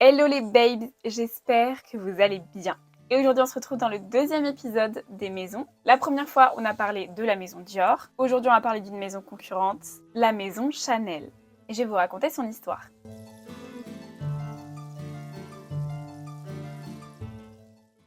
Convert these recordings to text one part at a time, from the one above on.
Hello les babes, j'espère que vous allez bien. Et aujourd'hui on se retrouve dans le deuxième épisode des maisons. La première fois on a parlé de la maison Dior. Aujourd'hui on va parler d'une maison concurrente, la maison Chanel. Et je vais vous raconter son histoire.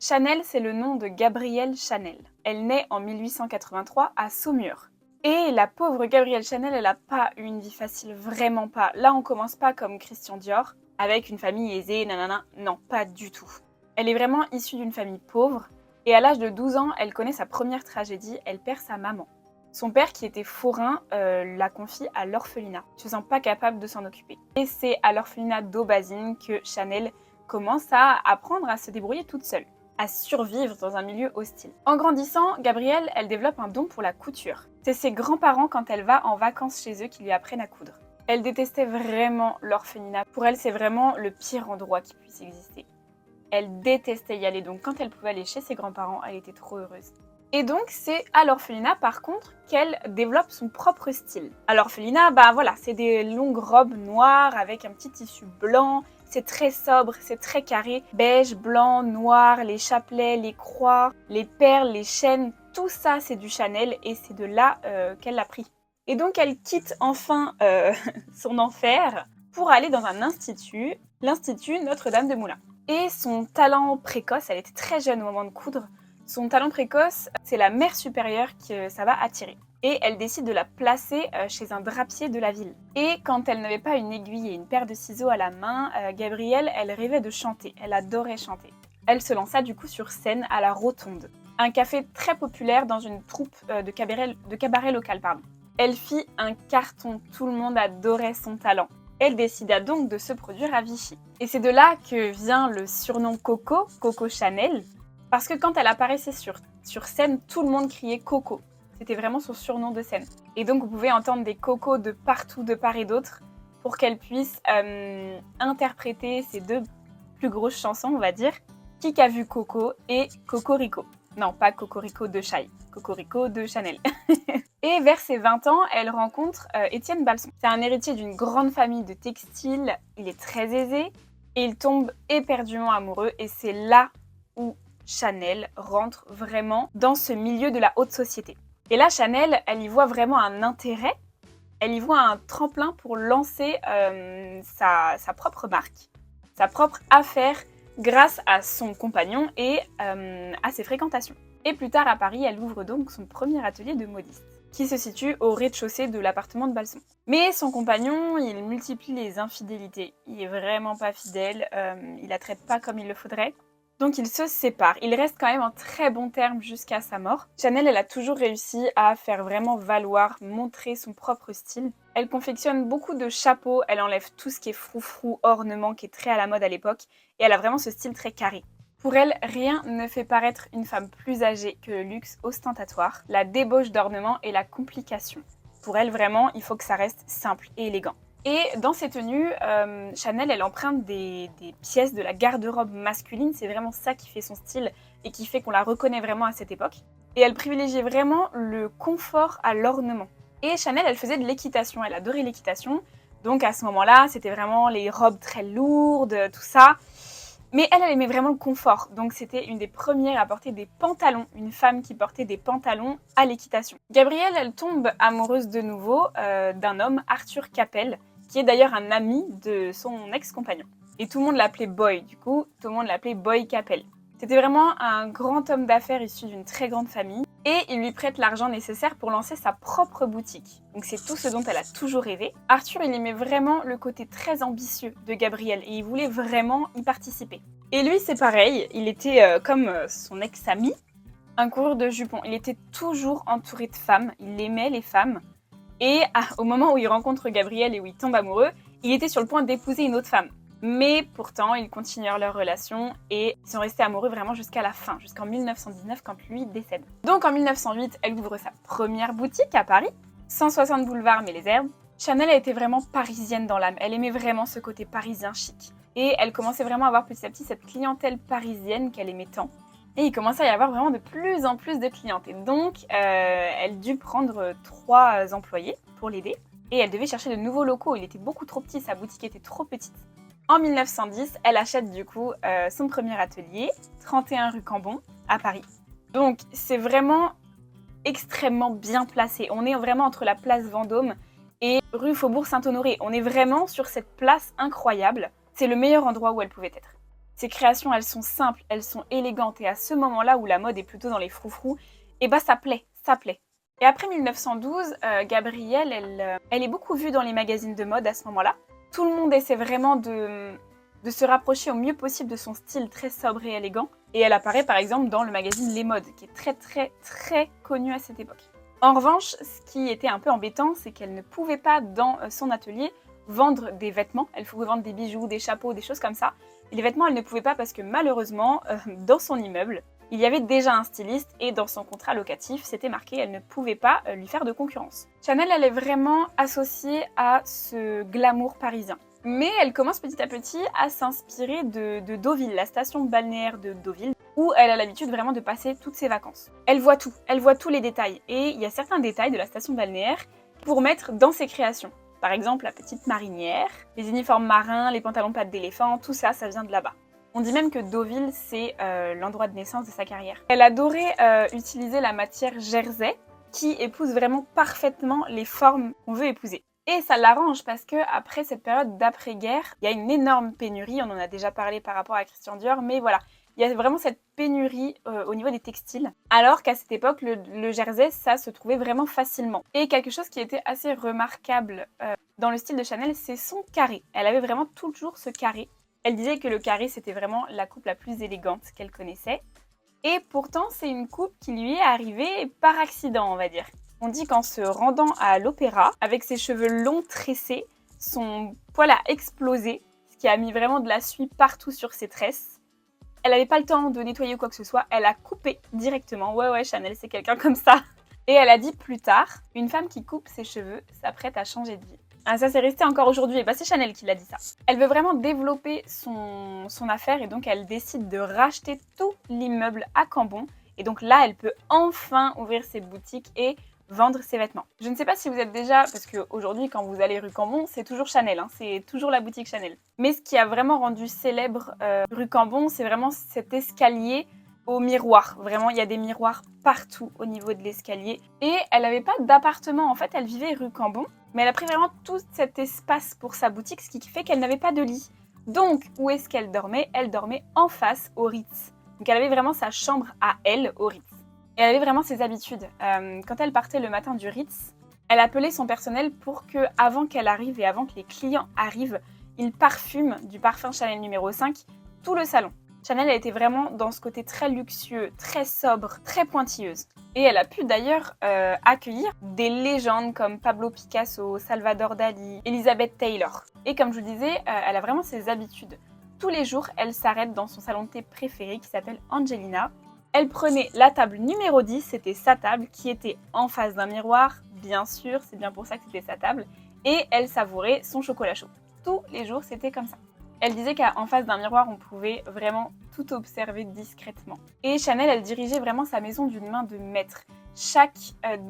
Chanel, c'est le nom de Gabrielle Chanel. Elle naît en 1883 à Saumur. Et la pauvre Gabrielle Chanel, elle n'a pas eu une vie facile, vraiment pas. Là, on commence pas comme Christian Dior, avec une famille aisée, nanana. Non, pas du tout. Elle est vraiment issue d'une famille pauvre, et à l'âge de 12 ans, elle connaît sa première tragédie, elle perd sa maman. Son père, qui était forain, la confie à l'orphelinat, ne se sent pas capable de s'en occuper. Et c'est à l'orphelinat d'Aubazine que Chanel commence à apprendre à se débrouiller toute seule, à survivre dans un milieu hostile. En grandissant, Gabrielle, elle développe un don pour la couture. C'est ses grands-parents, quand elle va en vacances chez eux, qui lui apprennent à coudre. Elle détestait vraiment l'orphelinat. Pour elle, c'est vraiment le pire endroit qui puisse exister. Elle détestait y aller, donc quand elle pouvait aller chez ses grands-parents, elle était trop heureuse. Et donc, c'est à l'orphelinat, par contre, qu'elle développe son propre style. À l'orphelinat, voilà, c'est des longues robes noires avec un petit tissu blanc. C'est très sobre, c'est très carré. Beige, blanc, noir, les chapelets, les croix, les perles, les chaînes, tout ça, c'est du Chanel et c'est de là qu'elle l'a pris. Et donc, elle quitte enfin son enfer pour aller dans un institut, l'Institut Notre-Dame de Moulins. Et son talent précoce, elle était très jeune au moment de coudre, son talent précoce, c'est la mère supérieure que ça va attirer. Et elle décide de la placer chez un drapier de la ville. Et quand elle n'avait pas une aiguille et une paire de ciseaux à la main, Gabrielle, elle rêvait de chanter. Elle adorait chanter. Elle se lança du coup sur scène à la Rotonde, un café très populaire dans une troupe de cabaret local. Elle fit un carton, tout le monde adorait son talent. Elle décida donc de se produire à Vichy. Et c'est de là que vient le surnom Coco, Coco Chanel, parce que quand elle apparaissait sur scène, tout le monde criait Coco. C'était vraiment son surnom de scène. Et donc vous pouvez entendre des cocos de partout, de part et d'autre, pour qu'elle puisse interpréter ses deux plus grosses chansons, on va dire, Qui a vu Coco et Cocorico. Non, pas Cocorico de Shai, Cocorico de Chanel. Et vers ses 20 ans, elle rencontre Étienne Balson. C'est un héritier d'une grande famille de textiles, il est très aisé, et il tombe éperdument amoureux, et c'est là où Chanel rentre vraiment dans ce milieu de la haute société. Et là, Chanel, elle y voit vraiment un intérêt, elle y voit un tremplin pour lancer sa propre marque, sa propre affaire grâce à son compagnon et à ses fréquentations. Et plus tard à Paris, elle ouvre donc son premier atelier de modiste, qui se situe au rez-de-chaussée de l'appartement de Balson. Mais son compagnon, il multiplie les infidélités. Il est vraiment pas fidèle, il la traite pas comme il le faudrait. Donc ils se séparent. Ils restent quand même en très bons termes jusqu'à sa mort. Chanel, elle a toujours réussi à faire vraiment valoir, montrer son propre style. Elle confectionne beaucoup de chapeaux, elle enlève tout ce qui est froufrou, ornement, qui est très à la mode à l'époque, et elle a vraiment ce style très carré. Pour elle, rien ne fait paraître une femme plus âgée que le luxe ostentatoire, la débauche d'ornement et la complication. Pour elle, vraiment, il faut que ça reste simple et élégant. Et dans ses tenues, Chanel, elle emprunte des pièces de la garde-robe masculine. C'est vraiment ça qui fait son style et qui fait qu'on la reconnaît vraiment à cette époque. Et elle privilégiait vraiment le confort à l'ornement. Et Chanel, elle faisait de l'équitation. Elle adorait l'équitation. Donc à ce moment-là, c'était vraiment les robes très lourdes, tout ça. Mais elle aimait vraiment le confort. Donc c'était une des premières à porter des pantalons. Une femme qui portait des pantalons à l'équitation. Gabrielle, elle tombe amoureuse de nouveau d'un homme, Arthur Capel, qui est d'ailleurs un ami de son ex-compagnon. Et tout le monde l'appelait Boy, du coup, tout le monde l'appelait Boy Capel. C'était vraiment un grand homme d'affaires issu d'une très grande famille, et il lui prête l'argent nécessaire pour lancer sa propre boutique. Donc c'est tout ce dont elle a toujours rêvé. Arthur, il aimait vraiment le côté très ambitieux de Gabrielle, et il voulait vraiment y participer. Et lui, c'est pareil, il était comme son ex-ami, un coureur de jupons. Il était toujours entouré de femmes, il aimait les femmes. Et au moment où il rencontre Gabrielle et où il tombe amoureux, il était sur le point d'épouser une autre femme. Mais pourtant, ils continuèrent leur relation et ils sont restés amoureux vraiment jusqu'à la fin, jusqu'en 1919 quand lui décède. Donc en 1908, elle ouvre sa première boutique à Paris, 160 boulevard Mélézerbe. Chanel a été vraiment parisienne dans l'âme, elle aimait vraiment ce côté parisien chic. Et elle commençait vraiment à avoir petit à petit cette clientèle parisienne qu'elle aimait tant. Et il commençait à y avoir vraiment de plus en plus de clientes. Et donc, elle dut prendre 3 employés pour l'aider. Et elle devait chercher de nouveaux locaux. Il était beaucoup trop petit, sa boutique était trop petite. En 1910, elle achète du coup son premier atelier, 31 rue Cambon, à Paris. Donc c'est vraiment extrêmement bien placé. On est vraiment entre la place Vendôme et rue Faubourg Saint-Honoré. On est vraiment sur cette place incroyable. C'est le meilleur endroit où elle pouvait être. Ses créations, elles sont simples, elles sont élégantes. Et à ce moment-là où la mode est plutôt dans les froufrous, et bah ça plaît, ça plaît. Et après 1912, Gabrielle, elle est beaucoup vue dans les magazines de mode à ce moment-là. Tout le monde essaie vraiment de se rapprocher au mieux possible de son style très sobre et élégant. Et elle apparaît par exemple dans le magazine Les Modes, qui est très très très connu à cette époque. En revanche, ce qui était un peu embêtant, c'est qu'elle ne pouvait pas dans son atelier vendre des vêtements. Elle pouvait vendre des bijoux, des chapeaux, des choses comme ça. Et les vêtements, elle ne pouvait pas parce que malheureusement, dans son immeuble, il y avait déjà un styliste et dans son contrat locatif, c'était marqué elle ne pouvait pas lui faire de concurrence. Chanel, elle est vraiment associée à ce glamour parisien. Mais elle commence petit à petit à s'inspirer de Deauville, la station balnéaire de Deauville, où elle a l'habitude vraiment de passer toutes ses vacances. Elle voit tout, elle voit tous les détails. Et il y a certains détails de la station balnéaire pour mettre dans ses créations. Par exemple, la petite marinière, les uniformes marins, les pantalons pattes d'éléphant, tout ça, ça vient de là-bas. On dit même que Deauville, c'est l'endroit de naissance de sa carrière. Elle adorait utiliser la matière jersey, qui épouse vraiment parfaitement les formes qu'on veut épouser. Et ça l'arrange parce que après cette période d'après-guerre, il y a une énorme pénurie, on en a déjà parlé par rapport à Christian Dior, mais voilà, il y a vraiment cette pénurie au niveau des textiles, alors qu'à cette époque, le jersey, ça se trouvait vraiment facilement. Et quelque chose qui était assez remarquable dans le style de Chanel, c'est son carré. Elle avait vraiment toujours ce carré. Elle disait que le carré, c'était vraiment la coupe la plus élégante qu'elle connaissait. Et pourtant, c'est une coupe qui lui est arrivée par accident, on va dire. On dit qu'en se rendant à l'opéra, avec ses cheveux longs tressés, son poil a explosé, ce qui a mis vraiment de la suie partout sur ses tresses. Elle n'avait pas le temps de nettoyer quoi que ce soit, elle a coupé directement. Ouais, Chanel, c'est quelqu'un comme ça. Et elle a dit plus tard, une femme qui coupe ses cheveux s'apprête à changer de vie. Ah, ça c'est resté encore aujourd'hui, et bah c'est Chanel qui l'a dit ça. Elle veut vraiment développer son affaire et donc elle décide de racheter tout l'immeuble à Cambon. Et donc là, elle peut enfin ouvrir ses boutiques et vendre ses vêtements. Je ne sais pas si vous êtes déjà, parce qu'aujourd'hui quand vous allez rue Cambon, c'est toujours Chanel, hein, c'est toujours la boutique Chanel. Mais ce qui a vraiment rendu célèbre rue Cambon, c'est vraiment cet escalier au miroir. Vraiment, il y a des miroirs partout au niveau de l'escalier. Et elle n'avait pas d'appartement, en fait, elle vivait rue Cambon, mais elle a pris vraiment tout cet espace pour sa boutique, ce qui fait qu'elle n'avait pas de lit. Donc, où est-ce qu'elle dormait? Elle dormait en face au Ritz. Donc, elle avait vraiment sa chambre à elle au Ritz. Et elle avait vraiment ses habitudes. Quand elle partait le matin du Ritz, elle appelait son personnel pour que, avant qu'elle arrive et avant que les clients arrivent, ils parfument du parfum Chanel numéro 5 tout le salon. Chanel a été vraiment dans ce côté très luxueux, très sobre, très pointilleuse. Et elle a pu d'ailleurs accueillir des légendes comme Pablo Picasso, Salvador Dali, Elizabeth Taylor. Et comme je vous disais, elle a vraiment ses habitudes. Tous les jours, elle s'arrête dans son salon de thé préféré qui s'appelle Angelina. Elle prenait la table numéro 10, c'était sa table, qui était en face d'un miroir, bien sûr, c'est bien pour ça que c'était sa table. Et elle savourait son chocolat chaud. Tous les jours, c'était comme ça. Elle disait qu'en face d'un miroir, on pouvait vraiment tout observer discrètement. Et Chanel, elle dirigeait vraiment sa maison d'une main de maître. Chaque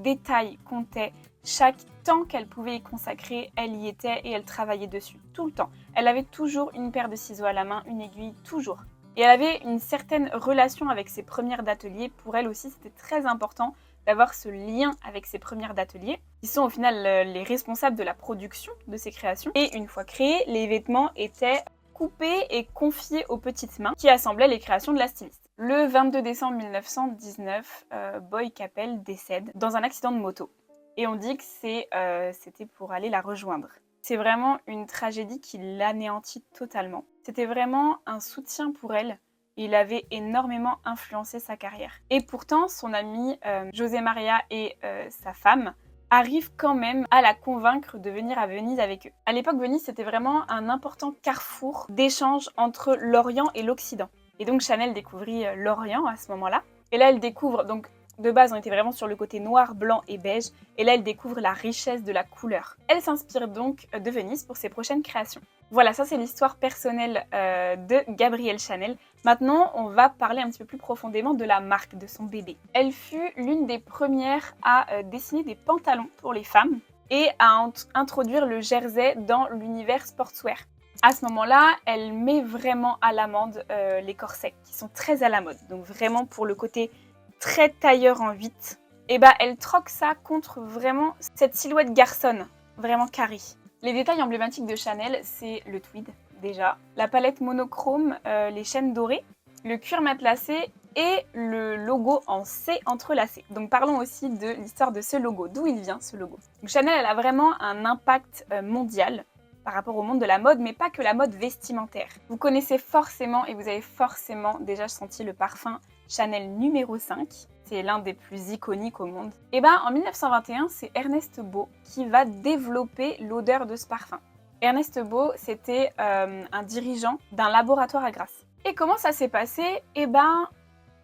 détail comptait, chaque temps qu'elle pouvait y consacrer, elle y était et elle travaillait dessus, tout le temps. Elle avait toujours une paire de ciseaux à la main, une aiguille, toujours. Et elle avait une certaine relation avec ses premières d'atelier. Pour elle aussi, c'était très important d'avoir ce lien avec ses premières d'atelier, qui sont au final les responsables de la production de ses créations. Et une fois créés, les vêtements étaient coupés et confiés aux petites mains qui assemblaient les créations de la styliste. Le 22 décembre 1919, Boy Capel décède dans un accident de moto. Et on dit que c'était pour aller la rejoindre. C'est vraiment une tragédie qui l'anéantit totalement. C'était vraiment un soutien pour elle. Il avait énormément influencé sa carrière. Et pourtant, son ami José Maria et sa femme arrivent quand même à la convaincre de venir à Venise avec eux. À l'époque, Venise, c'était vraiment un important carrefour d'échange entre l'Orient et l'Occident. Et donc Chanel découvrit l'Orient à ce moment-là. Et là, elle découvre, donc de base, on était vraiment sur le côté noir, blanc et beige. Et là, elle découvre la richesse de la couleur. Elle s'inspire donc de Venise pour ses prochaines créations. Voilà, ça c'est l'histoire personnelle de Gabrielle Chanel. Maintenant, on va parler un petit peu plus profondément de la marque, de son bébé. Elle fut l'une des premières à dessiner des pantalons pour les femmes et à introduire le jersey dans l'univers sportswear. À ce moment-là, elle met vraiment à l'amende les corsets qui sont très à la mode. Donc vraiment pour le côté très tailleur en 8, et bah elle troque ça contre vraiment cette silhouette garçonne, vraiment carré. Les détails emblématiques de Chanel, c'est le tweed déjà, la palette monochrome, les chaînes dorées, le cuir matelassé et le logo en C entrelacé. Donc parlons aussi de l'histoire de ce logo, d'où il vient ce logo. Donc Chanel, elle a vraiment un impact mondial par rapport au monde de la mode, mais pas que la mode vestimentaire. Vous connaissez forcément et vous avez forcément déjà senti le parfum Chanel numéro 5. C'est l'un des plus iconiques au monde. Et ben en 1921, c'est Ernest Beau qui va développer l'odeur de ce parfum. Ernest Beau, c'était un dirigeant d'un laboratoire à Grasse. Et comment ça s'est passé? Et ben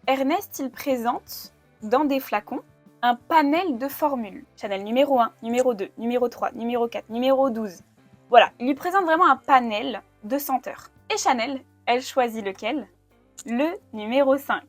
Ernest, il présente dans des flacons un panel de formules. Chanel numéro 1, numéro 2, numéro 3, numéro 4, numéro 12. Voilà, il lui présente vraiment un panel de senteurs. Et Chanel, elle choisit lequel? Le numéro 5,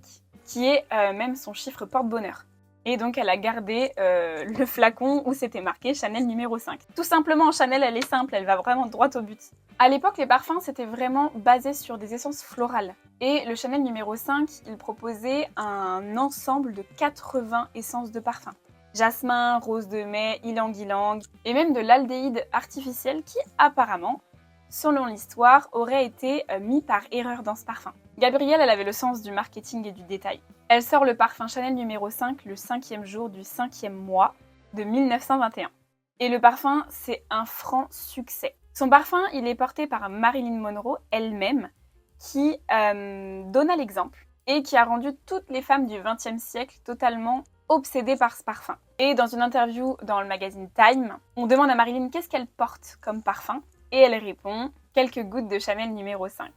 qui est même son chiffre porte-bonheur. Et donc elle a gardé le flacon où c'était marqué Chanel numéro 5. Tout simplement, Chanel, elle est simple, elle va vraiment droit au but. À l'époque, les parfums, c'était vraiment basé sur des essences florales. Et le Chanel numéro 5, il proposait un ensemble de 80 essences de parfum. Jasmin, rose de mai, ylang-ylang, et même de l'aldéhyde artificiel qui apparemment, selon l'histoire, aurait été mis par erreur dans ce parfum. Gabrielle, elle avait le sens du marketing et du détail. Elle sort le parfum Chanel numéro 5 le 5e jour du 5e mois de 1921. Et le parfum, c'est un franc succès. Son parfum, il est porté par Marilyn Monroe elle-même, qui donna l'exemple et qui a rendu toutes les femmes du XXe siècle totalement obsédée par ce parfum. Et dans une interview dans le magazine Time, on demande à Marilyn qu'est-ce qu'elle porte comme parfum et elle répond « quelques gouttes de Chanel numéro 5 ».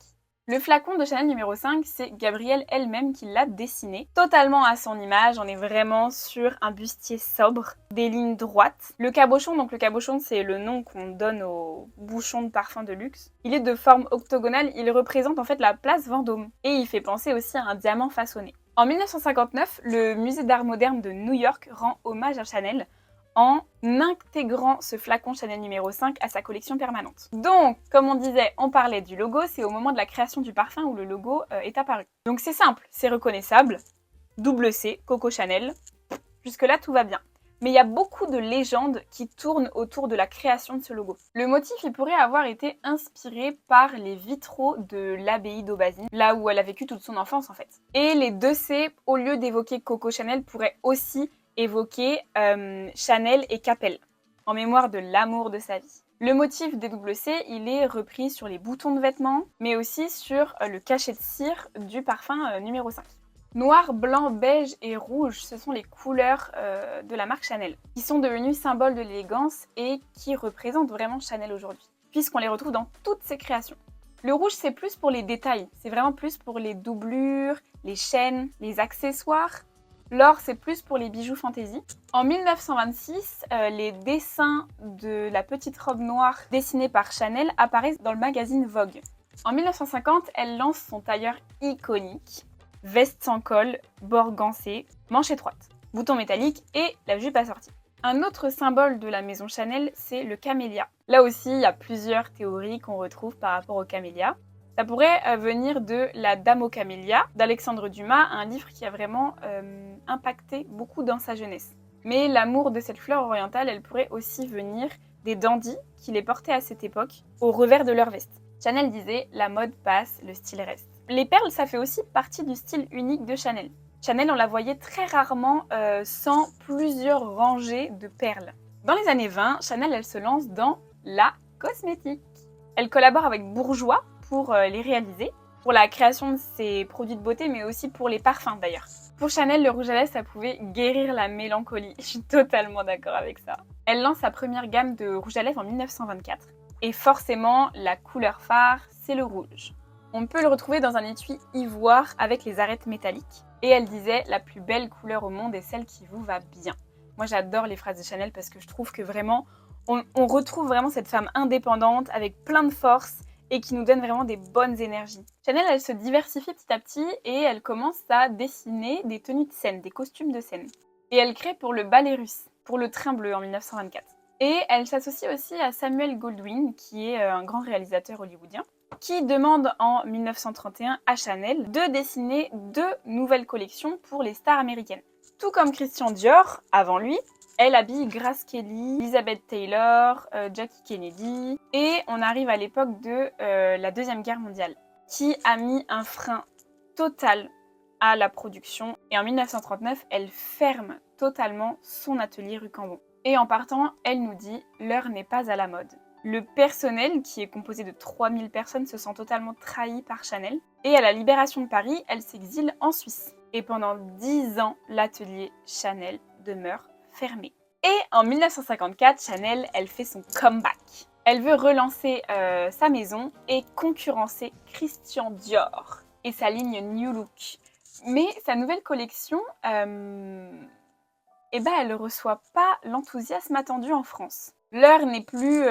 Le flacon de Chanel numéro 5, c'est Gabrielle elle-même qui l'a dessiné, totalement à son image. On est vraiment sur un bustier sobre, des lignes droites. Le cabochon, donc le cabochon, c'est le nom qu'on donne aux bouchons de parfum de luxe. Il est de forme octogonale, il représente en fait la place Vendôme. Et il fait penser aussi à un diamant façonné. En 1959, le musée d'art moderne de New York rend hommage à Chanel en intégrant ce flacon Chanel numéro 5 à sa collection permanente. Donc, comme on disait, on parlait du logo, c'est au moment de la création du parfum où le logo est apparu. Donc c'est simple, c'est reconnaissable, double C, Coco Chanel, jusque-là tout va bien. Mais il y a beaucoup de légendes qui tournent autour de la création de ce logo. Le motif, il pourrait avoir été inspiré par les vitraux de l'abbaye d'Aubazine, là où elle a vécu toute son enfance en fait. Et les deux C, au lieu d'évoquer Coco Chanel, pourraient aussi évoquer Chanel et Capel, en mémoire de l'amour de sa vie. Le motif des double C, il est repris sur les boutons de vêtements, mais aussi sur le cachet de cire du parfum numéro 5. Noir, blanc, beige et rouge, ce sont les couleurs de la marque Chanel, qui sont devenues symboles de l'élégance et qui représentent vraiment Chanel aujourd'hui, puisqu'on les retrouve dans toutes ses créations. Le rouge, c'est plus pour les détails, c'est vraiment plus pour les doublures, les chaînes, les accessoires. L'or, c'est plus pour les bijoux fantaisie. En 1926, les dessins de la petite robe noire dessinée par Chanel apparaissent dans le magazine Vogue. En 1950, elle lance son tailleur iconique, veste sans col, bord gancé, manche étroite, bouton métallique et la jupe assortie. Un autre symbole de la maison Chanel, c'est le camélia. Là aussi, il y a plusieurs théories qu'on retrouve par rapport au camélia. Ça pourrait venir de La Dame aux camélias d'Alexandre Dumas, un livre qui a vraiment impacté beaucoup dans sa jeunesse. Mais l'amour de cette fleur orientale, elle pourrait aussi venir des dandys qui les portaient à cette époque au revers de leur veste. Chanel disait « La mode passe, le style reste ». Les perles, ça fait aussi partie du style unique de Chanel. Chanel, on la voyait très rarement sans plusieurs rangées de perles. Dans les années 20, Chanel, elle se lance dans la cosmétique. Elle collabore avec Bourjois pour les réaliser, pour la création de ses produits de beauté, mais aussi pour les parfums d'ailleurs. Pour Chanel, le rouge à lèvres, ça pouvait guérir la mélancolie. Je suis totalement d'accord avec ça. Elle lance sa première gamme de rouge à lèvres en 1924. Et forcément, la couleur phare, c'est le rouge. On peut le retrouver dans un étui ivoire avec les arêtes métalliques. Et elle disait « La plus belle couleur au monde est celle qui vous va bien ». Moi, j'adore les phrases de Chanel parce que je trouve que vraiment, on retrouve vraiment cette femme indépendante avec plein de force et qui nous donne vraiment des bonnes énergies. Chanel, elle se diversifie petit à petit et elle commence à dessiner des tenues de scène, des costumes de scène. Et elle crée pour le ballet russe, pour le train bleu en 1924. Et elle s'associe aussi à Samuel Goldwyn, qui est un grand réalisateur hollywoodien, qui demande en 1931 à Chanel de dessiner 2 nouvelles collections pour les stars américaines. Tout comme Christian Dior, avant lui, elle habille Grace Kelly, Elizabeth Taylor, Jackie Kennedy, et on arrive à l'époque de la Deuxième Guerre mondiale, qui a mis un frein total à la production. Et en 1939, elle ferme totalement son atelier rue Cambon. Et en partant, elle nous dit « L'heure n'est pas à la mode ». Le personnel, qui est composé de 3000 personnes, se sent totalement trahi par Chanel. Et à la libération de Paris, elle s'exile en Suisse. Et pendant 10 ans, l'atelier Chanel demeure fermé. Et en 1954, Chanel, elle fait son comeback. Elle veut relancer sa maison et concurrencer Christian Dior et sa ligne New Look. Mais sa nouvelle collection, elle ne reçoit pas l'enthousiasme attendu en France. L'heure n'est plus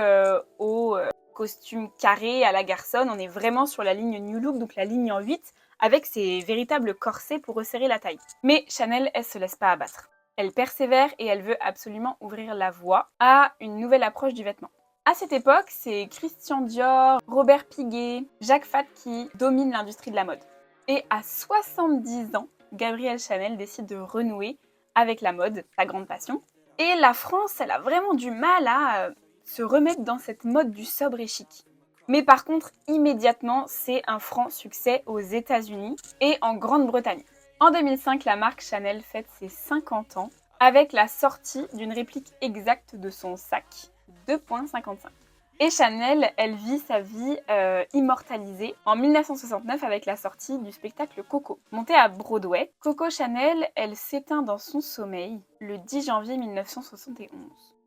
au costume carré à la garçonne, on est vraiment sur la ligne New Look, donc la ligne en 8, avec ses véritables corsets pour resserrer la taille. Mais Chanel, elle se laisse pas abattre. Elle persévère et elle veut absolument ouvrir la voie à une nouvelle approche du vêtement. À cette époque, c'est Christian Dior, Robert Piguet, Jacques Fath qui dominent l'industrie de la mode. Et à 70 ans, Gabrielle Chanel décide de renouer avec la mode, sa grande passion. Et la France, elle a vraiment du mal à se remettre dans cette mode du sobre et chic. Mais par contre, immédiatement, c'est un franc succès aux États-Unis et en Grande-Bretagne. En 2005, la marque Chanel fête ses 50 ans avec la sortie d'une réplique exacte de son sac, 2,55. Et Chanel, elle vit sa vie immortalisée en 1969 avec la sortie du spectacle Coco. Montée à Broadway, Coco Chanel, elle s'éteint dans son sommeil le 10 janvier 1971.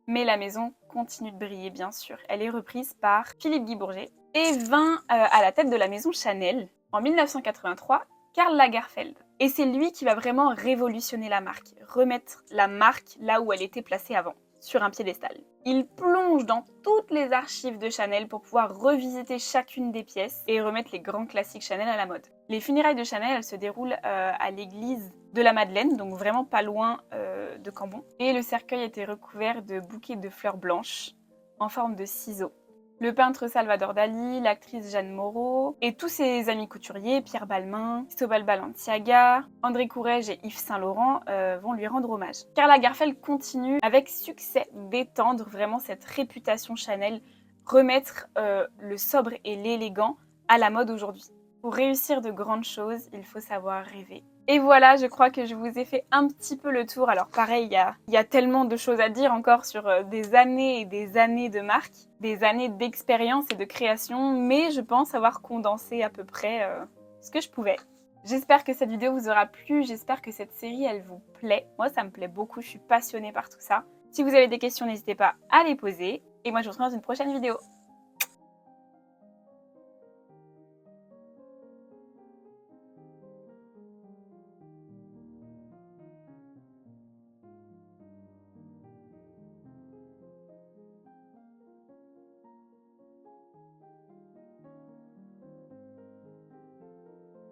Mais la maison continue de briller, bien sûr. Elle est reprise par Philippe Guy Bourget et vint à la tête de la maison Chanel en 1983, Karl Lagerfeld. Et c'est lui qui va vraiment révolutionner la marque, remettre la marque là où elle était placée avant, sur un piédestal. Il plonge dans toutes les archives de Chanel pour pouvoir revisiter chacune des pièces et remettre les grands classiques Chanel à la mode. Les funérailles de Chanel, elles se déroulent à l'église de la Madeleine, donc vraiment pas loin de Cambon. Et le cercueil était recouvert de bouquets de fleurs blanches en forme de ciseaux. Le peintre Salvador Dali, l'actrice Jeanne Moreau et tous ses amis couturiers, Pierre Balmain, Cristobal Balenciaga, André Courrèges et Yves Saint Laurent vont lui rendre hommage. Karl Lagerfeld continue avec succès d'étendre vraiment cette réputation Chanel, remettre le sobre et l'élégant à la mode aujourd'hui. Pour réussir de grandes choses, il faut savoir rêver. Et voilà, je crois que je vous ai fait un petit peu le tour. Alors pareil, il y a tellement de choses à dire encore sur des années et des années de marque, des années d'expérience et de création, mais je pense avoir condensé à peu près ce que je pouvais. J'espère que cette vidéo vous aura plu, j'espère que cette série, elle vous plaît. Moi, ça me plaît beaucoup, je suis passionnée par tout ça. Si vous avez des questions, n'hésitez pas à les poser. Et moi, je vous retrouve dans une prochaine vidéo.